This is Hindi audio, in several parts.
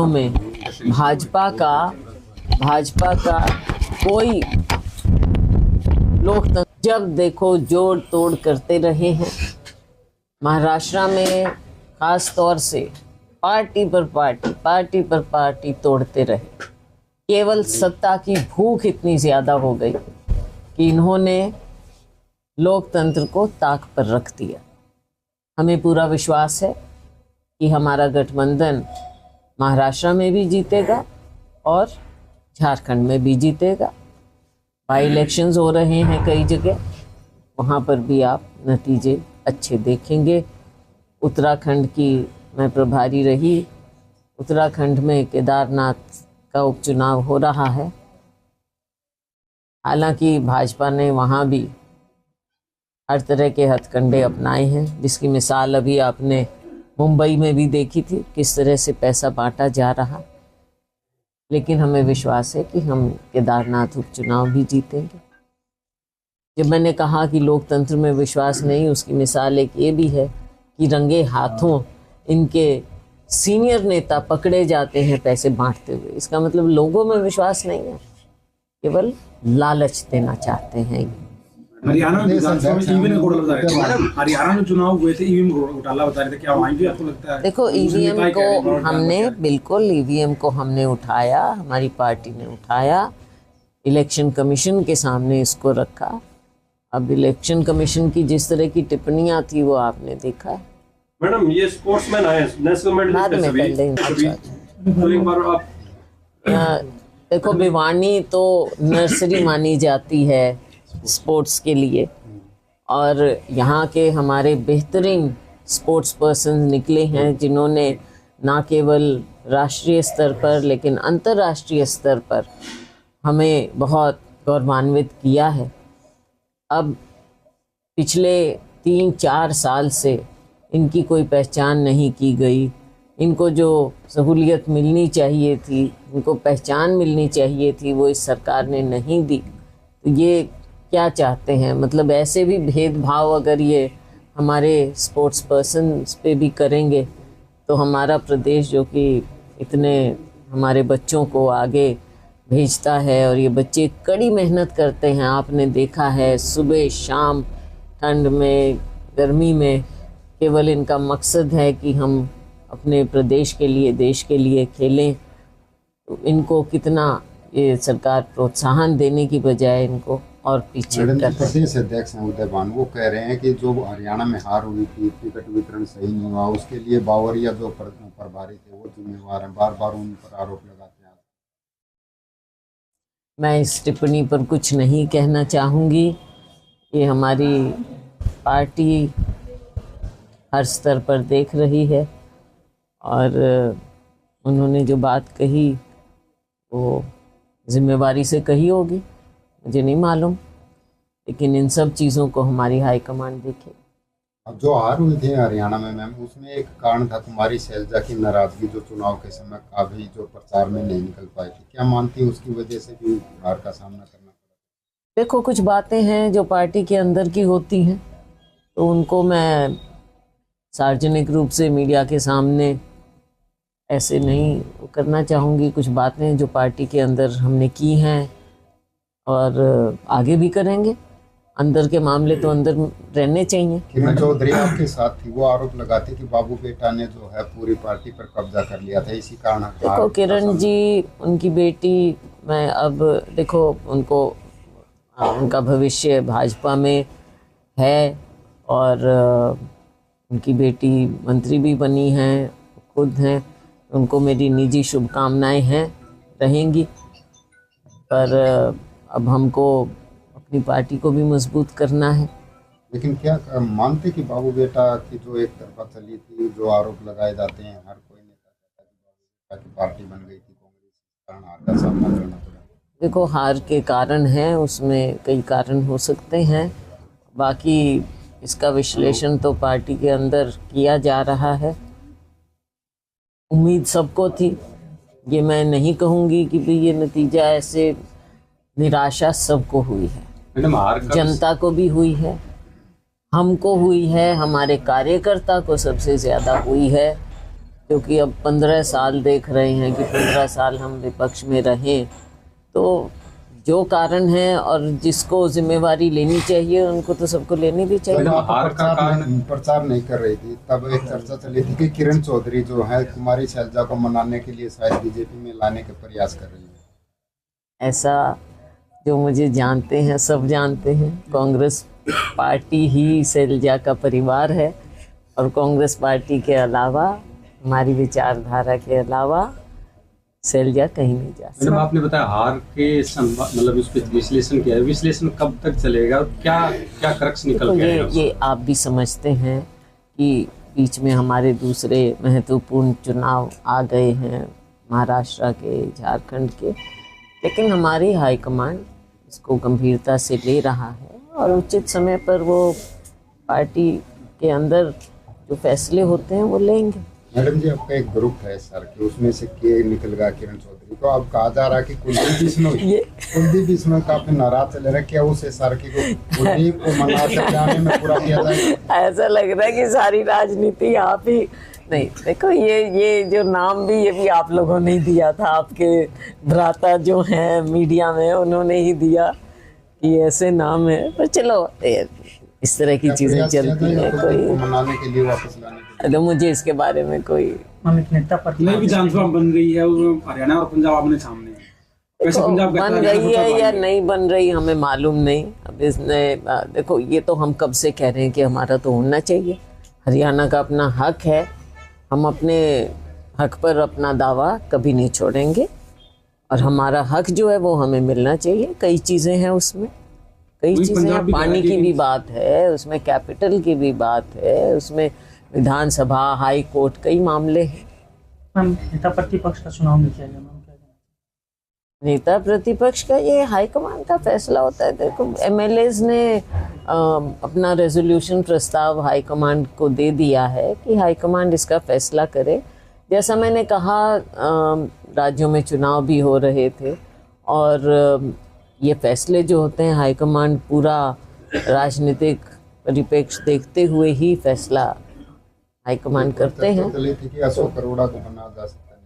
में भाजपा का कोई लोकतंत्र, जब देखो जोड़ तोड़ करते रहे हैं। महाराष्ट्र में खास तौर से पार्टी पर पार्टी तोड़ते रहे। केवल सत्ता की भूख इतनी ज्यादा हो गई कि इन्होंने लोकतंत्र को ताक पर रख दिया। हमें पूरा विश्वास है कि हमारा गठबंधन महाराष्ट्र में भी जीतेगा और झारखंड में भी जीतेगा। बाई इलेक्शंस हो रहे हैं कई जगह, वहाँ पर भी आप नतीजे अच्छे देखेंगे। उत्तराखंड की मैं प्रभारी रही, उत्तराखंड में केदारनाथ का उपचुनाव हो रहा है। हालांकि भाजपा ने वहाँ भी हर तरह के हथकंडे अपनाए हैं, जिसकी मिसाल अभी आपने मुंबई में भी देखी थी, किस तरह से पैसा बांटा जा रहा। लेकिन हमें विश्वास है कि हम केदारनाथ उपचुनाव भी जीतेंगे। जब मैंने कहा कि लोकतंत्र में विश्वास नहीं, उसकी मिसाल एक ये भी है कि रंगे हाथों इनके सीनियर नेता पकड़े जाते हैं पैसे बांटते हुए। इसका मतलब लोगों में विश्वास नहीं है, केवल लालच देना चाहते हैं। हरियाणा में हरियाणा में चुनाव हुए थे, ईवीएम घोटाला बता रहे थे, क्या वहाँ भी आपको लगता है? देखो, ईवीएम को हमने बिल्कुल ईवीएम को हमने उठाया, हमारी पार्टी ने उठाया, इलेक्शन कमीशन के सामने इसको रखा। अब इलेक्शन कमीशन की जिस तरह की टिप्पणियां थी वो आपने देखा है। मैडम, ये स्पोर्ट्समैन आए नेशनल मेडलिस्ट, तो एक बार आप देखो, भिवानी तो नर्सरी मानी जाती है स्पोर्ट्स के लिए, और यहाँ के हमारे बेहतरीन स्पोर्ट्स पर्सन निकले हैं जिन्होंने ना केवल राष्ट्रीय स्तर पर लेकिन अंतर्राष्ट्रीय स्तर पर हमें बहुत गौरवान्वित किया है। अब पिछले 3-4 साल से इनकी कोई पहचान नहीं की गई। इनको जो सहूलियत मिलनी चाहिए थी, इनको पहचान मिलनी चाहिए थी, वो इस सरकार ने नहीं दी। तो ये क्या चाहते हैं? मतलब ऐसे भी भेदभाव अगर ये हमारे स्पोर्ट्स पर्सन्स पे भी करेंगे तो हमारा प्रदेश, जो कि इतने हमारे बच्चों को आगे भेजता है, और ये बच्चे कड़ी मेहनत करते हैं, आपने देखा है सुबह शाम, ठंड में गर्मी में, केवल इनका मकसद है कि हम अपने प्रदेश के लिए, देश के लिए खेलें। तो इनको कितना ये सरकार प्रोत्साहन देने की बजाय इनको और पीछे कर रहे हैं। प्रदेश अध्यक्ष हैं उदय भानु, वो कह रहे हैं कि जो हरियाणा में हार हुई थी, टिकट वितरण सही नहीं हुआ, उसके लिए बावरिया जो प्रभारी थे वो जिम्मेवार हैं। बार बार उन पर आरोप लगाते हैं। मैं इस टिप्पणी पर कुछ नहीं कहना चाहूँगी। ये हमारी पार्टी हर स्तर पर देख रही है, और उन्होंने जो बात कही वो जिम्मेवारी से कही होगी, मुझे नहीं मालूम, लेकिन इन सब चीज़ों को हमारी हाईकमांड देखे। अब जो हार हुई थी हरियाणा में मैम, उसमें एक कारण था कुमारी शैलजा की नाराजगी, जो चुनाव के समय काफी जो प्रचार में नहीं निकल पाई थी। क्या मानती हैं उसकी वजह से भी हार का सामना करना पड़ा? देखो, कुछ बातें हैं जो पार्टी के अंदर की होती हैं, तो उनको मैं सार्वजनिक रूप से मीडिया के सामने ऐसे नहीं करना चाहूँगी। कुछ बातें जो पार्टी के अंदर हमने की हैं और आगे भी करेंगे। अंदर के मामले तो अंदर रहने चाहिए। किरण चौधरी आपके साथ थी, वो आरोप लगाती कि बाबू बेटा ने जो है पूरी पार्टी पर कब्जा कर लिया था, इसी कारण। देखो किरण जी, उनकी बेटी, मैं अब देखो उनको, उनका भविष्य भाजपा में है, और उनकी बेटी मंत्री भी बनी हैं, खुद हैं। उनको मेरी निजी शुभकामनाएं हैं, रहेंगी। पर अब हमको अपनी पार्टी को भी मजबूत करना है। लेकिन क्या मानते कि बाबू बेटा की जो एक तरफा चली थी, जो आरोप लगाए जाते हैं, हर कोई नेता कहता है कि बाबू बेटा की पार्टी बन गई थी कांग्रेस, कारण हार का सामना करना पड़ा? देखो, हार के कारण हैं, उसमें कई कारण हो सकते हैं। बाकी इसका विश्लेषण तो पार्टी के अंदर किया जा रहा है। उम्मीद सबको थी, ये मैं नहीं कहूँगी कि भी ये नतीजा ऐसे, निराशा सबको हुई है। जनता को भी हुई है, हमको हुई है, हमारे कार्यकर्ता को सबसे ज़्यादा हुई है। क्योंकि अब 15 साल देख रहे हैं कि 15 साल हम विपक्ष में रहे, तो जो कारण है और जिसको जिम्मेवारी लेनी चाहिए उनको तो सबको लेनी भी चाहिए। जब आप प्रचार नहीं कर रही थी तब एक चर्चा चली थी कि किरण चौधरी जो है कुमारी शैलजा को मनाने के लिए शायद बीजेपी में लाने के प्रयास कर रही है। ऐसा जो मुझे जानते हैं सब जानते हैं, कांग्रेस पार्टी ही शैलजा का परिवार है और कांग्रेस पार्टी के अलावा, हमारी विचारधारा के अलावा शैलजा कहीं नहीं जा सकती। मैडम आपने बताया हार के मतलब उस पर विश्लेषण किया, विश्लेषण कब तक चलेगा और क्या क्या क्रक्स निकल के आएगा? ये आप भी समझते हैं कि बीच में हमारे दूसरे महत्वपूर्ण चुनाव आ गए हैं, महाराष्ट्र के, झारखंड के, लेकिन हमारी हाईकमांड इसको गंभीरता से ले रहा है और उचित समय पर वो पार्टी के अंदर जो फैसले होते हैं वो लेंगे। मैडम जी, आपका एक ग्रुप है सर के, उसमें से के निकल गया किरण चौधरी, तो अब कहा जा रहा है कि कुलदीप बिश्नोई काफी नाराज चले रहे, क्या उस सर की कुलदीप को मना कर जाने में पूरा किया जाएगा? ऐसा लग रहा है कि सारी राजनीति आप ही नहीं, देखो ये जो नाम भी ये भी आप लोगों ने ही दिया था, आपके भ्राता जो हैं मीडिया में उन्होंने ही दिया कि ऐसे नाम है, पर चलो इस तरह की चीजें चलती हैं। कोई मनाने के लिए वापस लाने के तो मुझे इसके बारे में कोई नहीं, विधानसभा बन रही है हरियाणा और पंजाब आमने सामने, वैसे पंजाब बन रही है या नहीं बन रही हमें मालूम नहीं। अब इसने देखो, ये तो हम कब से कह रहे हैं कि हमारा तो होना चाहिए, हरियाणा का अपना हक है, हम अपने हक पर अपना दावा कभी नहीं छोड़ेंगे और हमारा हक जो है वो हमें मिलना चाहिए। कई चीज़ें हैं उसमें, कई चीज़ें हैं, पानी की भी बात है उसमें, कैपिटल की भी बात है उसमें, विधानसभा, हाई कोर्ट, कई मामले हैं। मैम, नेता प्रतिपक्ष का चुनाव नहीं किया गया, मैम क्या कहना? नेता प्रतिपक्ष का ये हाईकमान का फैसला होता है। देखो, एमएलएज ने अपना रेजोल्यूशन प्रस्ताव हाईकमांड को दे दिया है कि हाईकमांड इसका फैसला करे। जैसा मैंने कहा, राज्यों में चुनाव भी हो रहे थे और ये फैसले जो होते हैं हाईकमांड पूरा राजनीतिक परिप्रेक्ष्य देखते हुए ही फैसला हाईकमांड करते हैं। कि अशोक अरोड़ा को बना जा सकता है।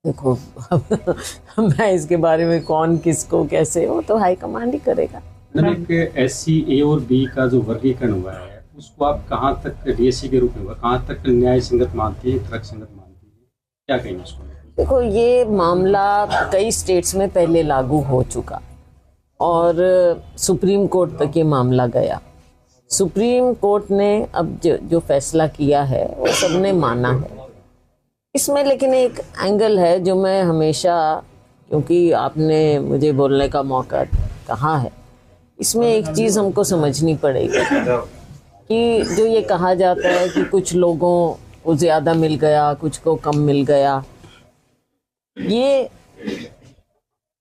देखो मैं इसके बारे में कौन किसको कैसे हो तो हाईकमांड ही करेगा। एक SC A और B का जो वर्गीकरण हुआ है उसको आप कहाँ तक DSC के रूप में हुआ, कहाँ तक न्याय संगत मानती है, तर्क संगत मानती है, क्या कहेंगे उसको? देखो, ये मामला कई स्टेट्स में पहले लागू हो चुका और सुप्रीम कोर्ट तक ये मामला गया। सुप्रीम कोर्ट ने अब जो फैसला किया है वो सबने माना है इसमें, लेकिन एक एंगल है जो मैं हमेशा, क्योंकि आपने मुझे बोलने का मौका कहा है, इसमें एक चीज़ हमको समझनी पड़ेगी कि जो ये कहा जाता है कि कुछ लोगों को ज़्यादा मिल गया, कुछ को कम मिल गया, ये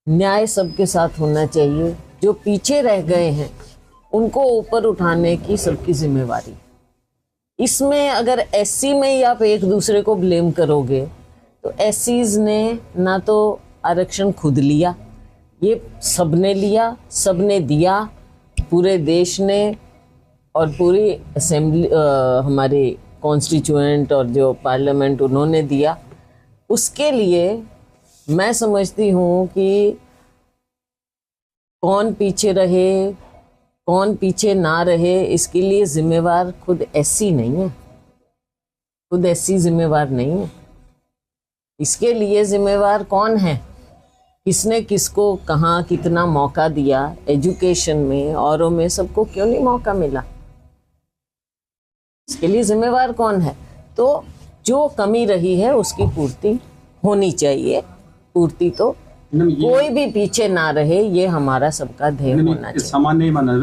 न्याय सबके साथ होना चाहिए। जो पीछे रह गए हैं उनको ऊपर उठाने की सबकी जिम्मेवारी। इसमें अगर SC में ही आप एक दूसरे को ब्लेम करोगे तो SCs ने ना तो आरक्षण खुद लिया, ये सबने लिया, सबने दिया, पूरे देश ने और पूरी असेंबली, हमारे कॉन्स्टिट्यूएंट और जो पार्लियामेंट उन्होंने दिया। उसके लिए मैं समझती हूँ कि कौन पीछे रहे, कौन पीछे ना रहे, इसके लिए जिम्मेवार खुद SC नहीं है, खुद SC जिम्मेवार नहीं है। इसके लिए जिम्मेवार कौन है, किसने किसको कहाँ कितना मौका दिया, एजुकेशन में औरों में सबको क्यों नहीं मौका मिला, इसके लिए जिम्मेवार कौन है। तो जो कमी रही है उसकी पूर्ति होनी चाहिए, पूर्ति तो कोई भी पीछे ना रहे, ये हमारा सबका ध्येय होना चाहिए। सामान्य माना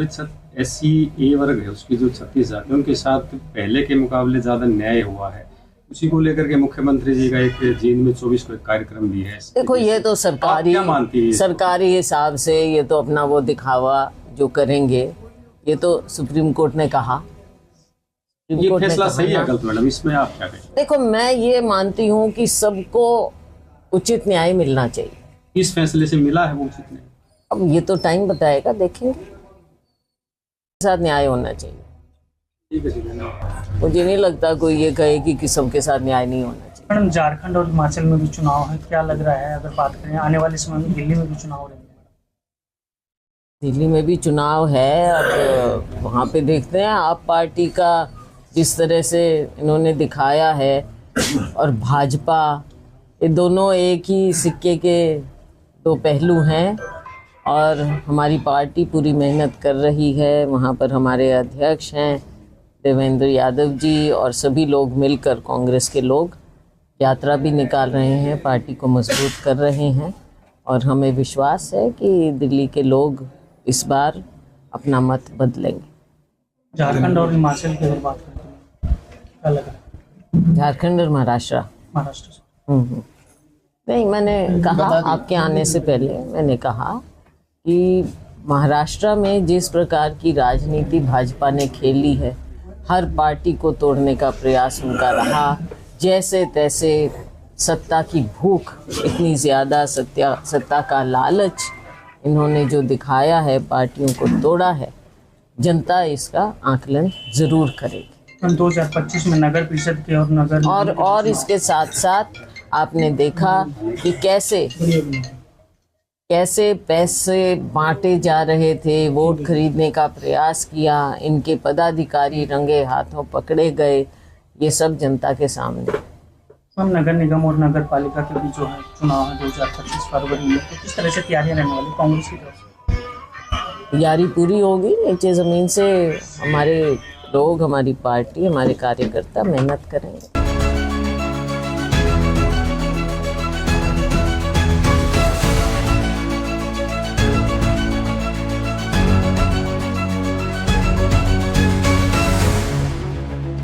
SC A वर्ग है, उसकी जो 36 जाति उनके साथ पहले के मुकाबले ज्यादा न्याय हुआ है, उसी को लेकर के मुख्यमंत्री जी का एक जींद में 24 को एक कार्यक्रम भी है। देखो, ये तो सरकारी हिसाब से ये तो अपना वो दिखावा जो करेंगे, ये तो सुप्रीम कोर्ट ने कहा। ये फैसला सही है गलत मैडम, इसमें आप क्या कहें? देखो, मैं ये मानती हूँ कि सबको उचित न्याय मिलना चाहिए। इस फैसले से मिला है वो उचित न्याय? अब ये तो टाइम बताएगा, देखेंगे। साथ न्याय होना चाहिए। ठीक है, मुझे नहीं लगता कोई ये कहे कि सबके साथ न्याय नहीं होना चाहिए। मैडम झारखंड और हिमाचल में भी चुनाव है, क्या लग रहा है अगर बात करें आने वाले समय में दिल्ली में भी चुनाव रहेंगे? दिल्ली में भी चुनाव है। अब वहाँ पे देखते हैं आप पार्टी का जिस तरह से इन्होंने दिखाया है और भाजपा, ये दोनों एक ही सिक्के के दो पहलू हैं। और हमारी पार्टी पूरी मेहनत कर रही है। वहाँ पर हमारे अध्यक्ष हैं देवेंद्र यादव जी और सभी लोग मिलकर, कांग्रेस के लोग यात्रा भी निकाल रहे हैं, पार्टी को मजबूत कर रहे हैं। और हमें विश्वास है कि दिल्ली के लोग इस बार अपना मत बदलेंगे। झारखंड और हिमाचल की अगर बात करते हैं क्या लग रहा है? झारखंड और महाराष्ट्र नहीं, मैंने कहा आपके आने से पहले मैंने कहा कि महाराष्ट्र में जिस प्रकार की राजनीति भाजपा ने खेली है, हर पार्टी को तोड़ने का प्रयास उनका रहा। जैसे तैसे सत्ता की भूख, इतनी ज़्यादा सत्ता का लालच इन्होंने जो दिखाया है, पार्टियों को तोड़ा है, जनता इसका आकलन ज़रूर करेगी। 2025 में नगर परिषद के और नगर और इसके साथ साथ आपने देखा कि कैसे पैसे बांटे जा रहे थे, वोट खरीदने का प्रयास किया, इनके पदाधिकारी रंगे हाथों पकड़े गए, ये सब जनता के सामने। हम नगर निगम और नगर पालिका के बीच जो है चुनाव है 2025 फरवरी में, तो किस तरह से तैयारियां रहने वाली कांग्रेस की तरफ से? तैयारी पूरी होगी। नीचे ज़मीन से हमारे लोग, हमारी पार्टी, हमारे कार्यकर्ता मेहनत करेंगे।